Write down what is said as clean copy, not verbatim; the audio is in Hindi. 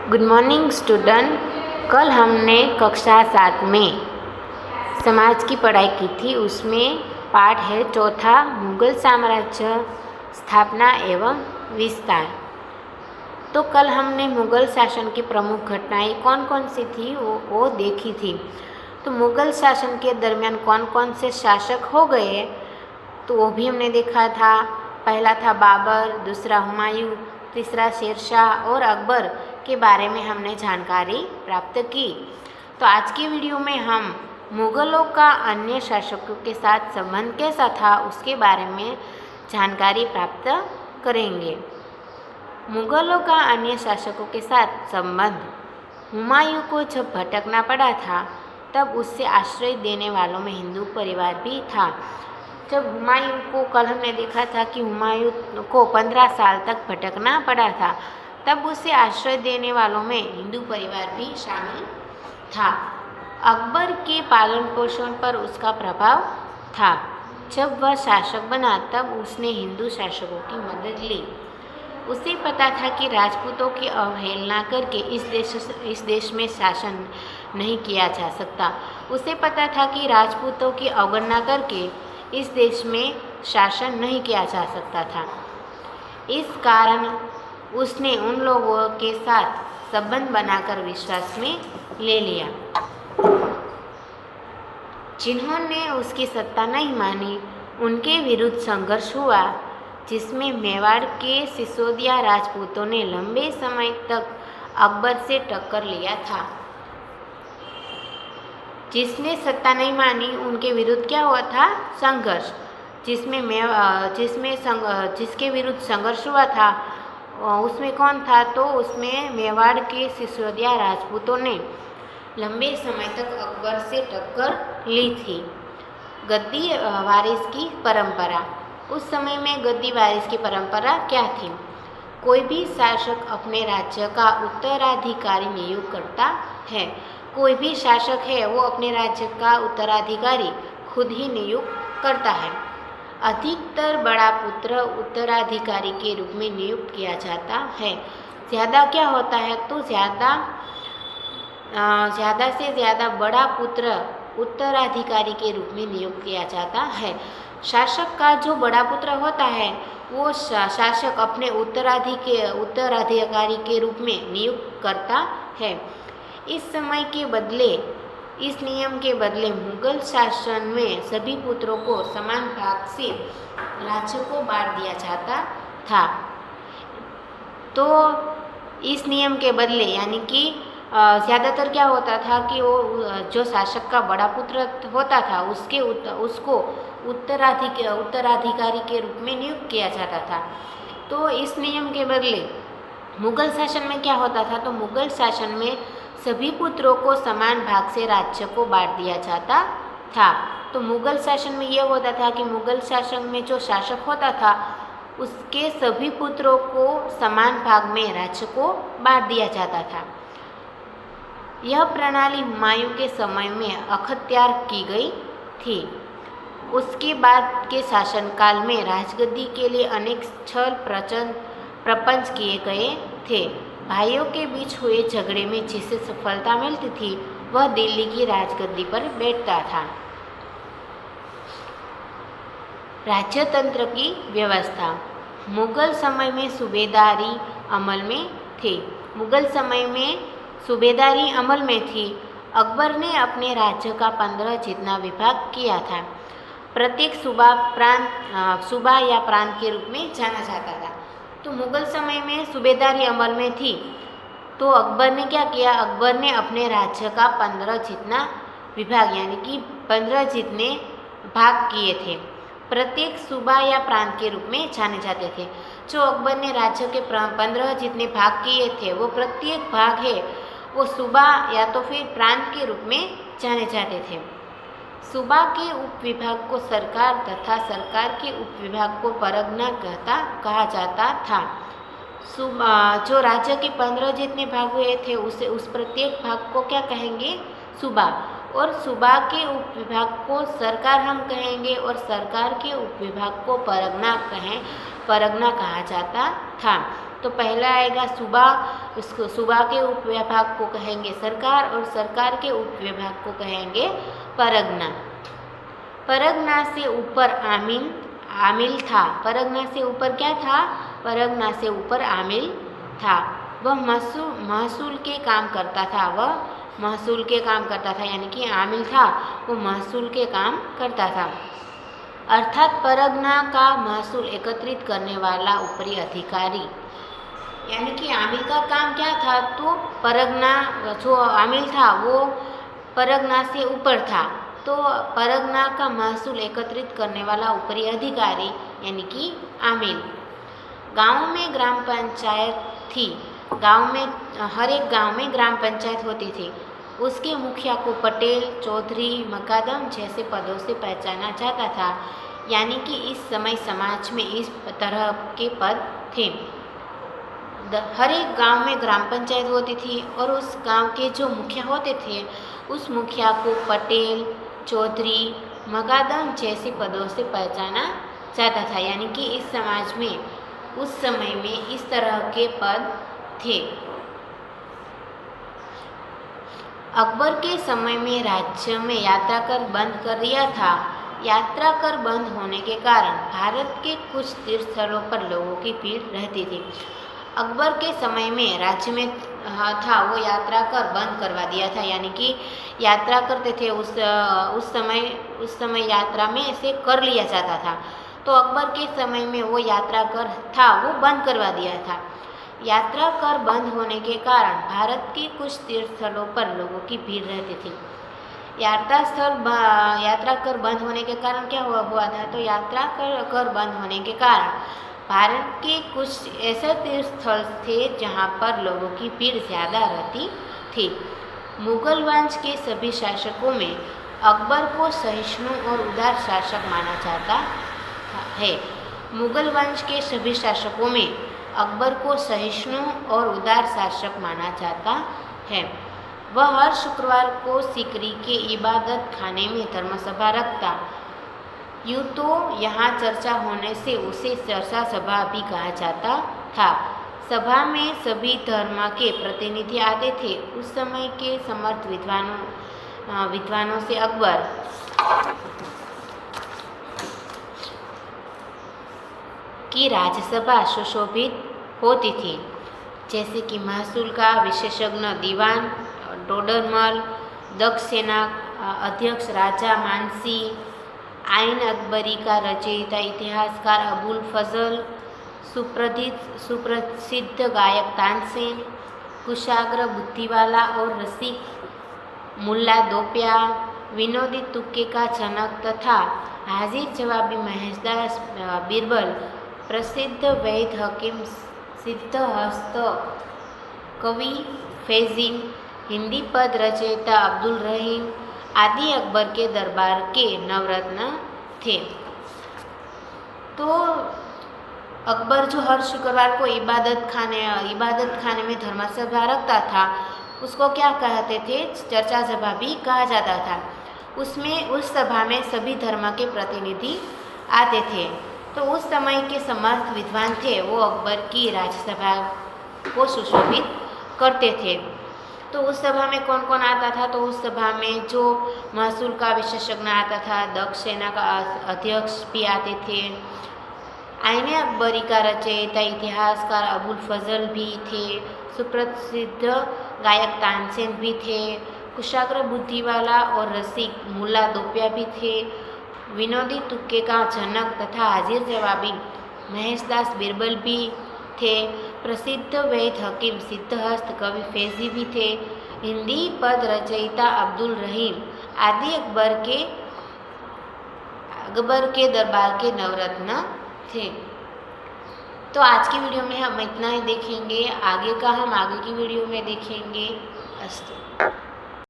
Good morning student. कल हमने कक्षा 7 में समाज की पढ़ाई की थी। उसमें पाठ है चौथा, मुगल साम्राज्य स्थापना एवं विस्तार। तो कल हमने मुगल शासन की प्रमुख घटनाएं कौन कौन सी थी वो देखी थी। तो मुगल शासन के दरमियान कौन कौन से शासक हो गए तो वो भी हमने देखा था। पहला था बाबर, दूसरा हुमायूं, तीसरा शेरशाह और अकबर के बारे में हमने जानकारी प्राप्त की। तो आज की वीडियो में हम मुगलों का अन्य शासकों के साथ संबंध कैसा था उसके बारे में जानकारी प्राप्त करेंगे। मुगलों का अन्य शासकों के साथ संबंध। हुमायूं को जब भटकना पड़ा था तब उससे आश्रय देने वालों में हिंदू परिवार भी था। जब हुमायूं को, कल हमने देखा था कि हुमायूं को 15 साल तक भटकना पड़ा था, तब उसे आश्रय देने वालों में हिंदू परिवार भी शामिल था। अकबर के पालन पोषण पर उसका प्रभाव था। जब वह शासक बना तब उसने हिंदू शासकों की मदद ली। उसे पता था कि राजपूतों की अवहेलना करके इस देश में शासन नहीं किया जा सकता। उसे पता था कि राजपूतों की अवगणना करके इस देश में शासन नहीं किया जा सकता था। इस कारण उसने उन लोगों के साथ संबंध बनाकर विश्वास में ले लिया जिन्होंने उसकी सत्ता नहीं मानी। उनके विरुद्ध संघर्ष हुआ जिसमें मेवाड़ के सिसोदिया राजपूतों ने लंबे समय तक अकबर से टक्कर लिया था। जिसने सत्ता नहीं मानी उनके विरुद्ध क्या हुआ था? संघर्ष। जिसके विरुद्ध संघर्ष हुआ था उसमें कौन था? तो उसमें मेवाड़ के सिसोदिया राजपूतों ने लंबे समय तक अकबर से टक्कर ली थी। गद्दी वारिस की परंपरा। उस समय में गद्दी वारिस की परंपरा क्या थी? कोई भी शासक अपने राज्य का उत्तराधिकारी नियुक्त करता है। कोई भी शासक है वो अपने राज्य का उत्तराधिकारी खुद ही नियुक्त करता है। अधिकतर बड़ा पुत्र उत्तराधिकारी के रूप में नियुक्त किया जाता है। ज़्यादा क्या होता है? तो ज़्यादा से ज़्यादा बड़ा पुत्र उत्तराधिकारी के रूप में नियुक्त किया जाता है। शासक का जो बड़ा पुत्र होता है वो शासक अपने उत्तराधिकारी के रूप में नियुक्त करता है। इस नियम के बदले मुगल शासन में सभी पुत्रों को समान भाग से राज्य को बांट दिया जाता था। तो इस नियम के बदले यानी कि ज़्यादातर क्या होता था कि वो जो शासक का बड़ा पुत्र होता था उसको उत्तराधिकारी के रूप में नियुक्त किया जाता था। तो इस नियम के बदले मुगल शासन में क्या होता था? तो मुगल शासन में सभी पुत्रों को समान भाग से राज्य को बांट दिया जाता था। तो मुगल शासन में यह होता था कि मुगल शासन में जो शासक होता था उसके सभी पुत्रों को समान भाग में राज्य को बांट दिया जाता था। यह प्रणाली हुमायूं के समय में अख्तियार की गई थी। उसके बाद के शासनकाल में राजगद्दी के लिए अनेक छल प्रपंच किए गए थे। भाइयों के बीच हुए झगड़े में जिसे सफलता मिलती थी वह दिल्ली की राजगद्दी पर बैठता था। राज्यतंत्र की व्यवस्था। मुगल समय में सूबेदारी अमल में थी। अकबर ने अपने राज्य का 15 जितना विभाग किया था। प्रत्येक सूबा या प्रांत के रूप में जाना जाता था। तो मुगल समय में सूबेदारी अमल में थी। तो अकबर ने क्या किया? अकबर ने अपने राज्य का 15 जितना विभाग यानी कि 15 जितने भाग किए थे। प्रत्येक सूबा या प्रांत के रूप में जाने जाते थे। जो अकबर ने राज्य के 15 जितने भाग किए थे वो प्रत्येक भाग है वो सूबा या तो फिर प्रांत के रूप में जाने जाते थे। सूबा के उपविभाग को सरकार तथा सरकार के उपविभाग को परगना कहा जाता था। जो राज्य के 15 जितने भाग हुए थे उस प्रत्येक भाग को क्या कहेंगे? सूबा। और सूबा के उपविभाग को सरकार हम कहेंगे और सरकार के उपविभाग को परगना कहा जाता था। तो पहला आएगा सूबा, उसको सूबा के उप विभाग को कहेंगे सरकार और सरकार के उप विभाग को कहेंगे परगना। परगना से ऊपर आमिल था। परगना से ऊपर क्या था? परगना से ऊपर आमिल था। वह महसूल के काम करता था। वह महसूल के काम करता था, यानी कि आमिल था, वो महसूल के काम करता था। अर्थात परगना का महसूल एकत्रित करने वाला ऊपरी अधिकारी। यानी कि आमिल का काम क्या था? तो परगना, जो आमिल था वो परगना से ऊपर था, तो परगना का महसूल एकत्रित करने वाला ऊपरी अधिकारी यानी कि आमिल। गांव में ग्राम पंचायत थी। गांव में, हर एक गांव में ग्राम पंचायत होती थी। उसके मुखिया को पटेल, चौधरी, मकादम जैसे पदों से पहचाना जाता था। यानी कि इस समय समाज में इस तरह के पद थे। हर एक गांव में ग्राम पंचायत होती थी और उस गांव के जो मुखिया होते थे, उस मुखिया को पटेल, चौधरी, मकादम जैसे पदों से पहचाना जाता था। यानी कि इस समाज में उस समय में इस तरह के पद थे। अकबर के समय में राज्य में यात्रा कर बंद कर दिया था। यात्रा कर बंद होने के कारण भारत के कुछ तीर्थ स्थलों पर लोगों की भीड़ रहती थी। अकबर के समय में राज्य में था वो यात्रा कर बंद करवा दिया था। यानी कि यात्रा करते थे उस समय यात्रा में ऐसे कर लिया जाता था। तो अकबर के समय में वो यात्रा कर था वो बंद करवा दिया था। यात्रा कर बंद होने के कारण भारत के कुछ तीर्थ स्थलों पर लोगों की भीड़ रहती थी। यात्रा कर बंद होने के कारण क्या हुआ था? तो यात्रा कर बंद होने के कारण भारत के कुछ ऐसे तीर्थ स्थल थे जहाँ पर लोगों की भीड़ ज़्यादा रहती थी। मुगल वंश के सभी शासकों में अकबर को सहिष्णु और उदार शासक माना जाता है। मुगल वंश के सभी शासकों में अकबर को सहिष्णु और उदार शासक माना जाता है। वह हर शुक्रवार को सीकरी के इबादत खाने में धर्मसभा रखता। यूँ तो यहाँ चर्चा होने से उसे चर्चा सभा भी कहा जाता था। सभा में सभी धर्म के प्रतिनिधि आते थे। उस समय के समर्थ विद्वानों से अकबर की राज्यसभा सुशोभित होती थी, जैसे कि महसूल का विशेषज्ञ दीवान टोडरमल, दक्ष सेना अध्यक्ष राजा मानसी, आइन अकबरी का रचयिता इतिहासकार अबुल फजल, सुप्रसिद्ध गायक तानसेन, कुशाग्र बुद्धिवाला और रसिक मुल्ला दोप्या, विनोदी तुक्के का जनक तथा हाजिर जवाबी महेशदास बीरबल, प्रसिद्ध वैद्य हकीम सिद्धहस्त कवि फैजिन, हिंदी पद रचयिता अब्दुल रहीम आदि अकबर के दरबार के नवरत्न थे। तो अकबर जो हर शुक्रवार को इबादत खाने में धर्मसभा रखता था, उसको क्या कहते थे? चर्चा सभा भी कहा जाता था। उस सभा में सभी धर्म के प्रतिनिधि आते थे। तो उस समय के समर्थ विद्वान थे, वो अकबर की राज्यसभा को सुशोभित करते थे। तो उस सभा में कौन कौन आता था? तो उस सभा में जो महसूल का विशेषज्ञ आता था, दक्ष सेना का अध्यक्ष भी आते थे, आइन अकबरी का रचयिता इतिहासकार अबुल फजल भी थे, सुप्रसिद्ध गायक तानसेन भी थे, कुशाग्र बुद्धिवाला और रसिक मुल्ला दोप्या भी थे, विनोदी तुक्के का जनक तथा हाजिर जवाबी महेशदास बीरबल भी थे, प्रसिद्ध वैद्य हकीम सिद्धहस्त कवि फैजी भी थे, हिंदी पद रचयिता अब्दुल रहीम आदि अकबर के दरबार के नवरत्न थे। तो आज की वीडियो में हम इतना ही देखेंगे। आगे का हम आगे की वीडियो में देखेंगे। अस्तु।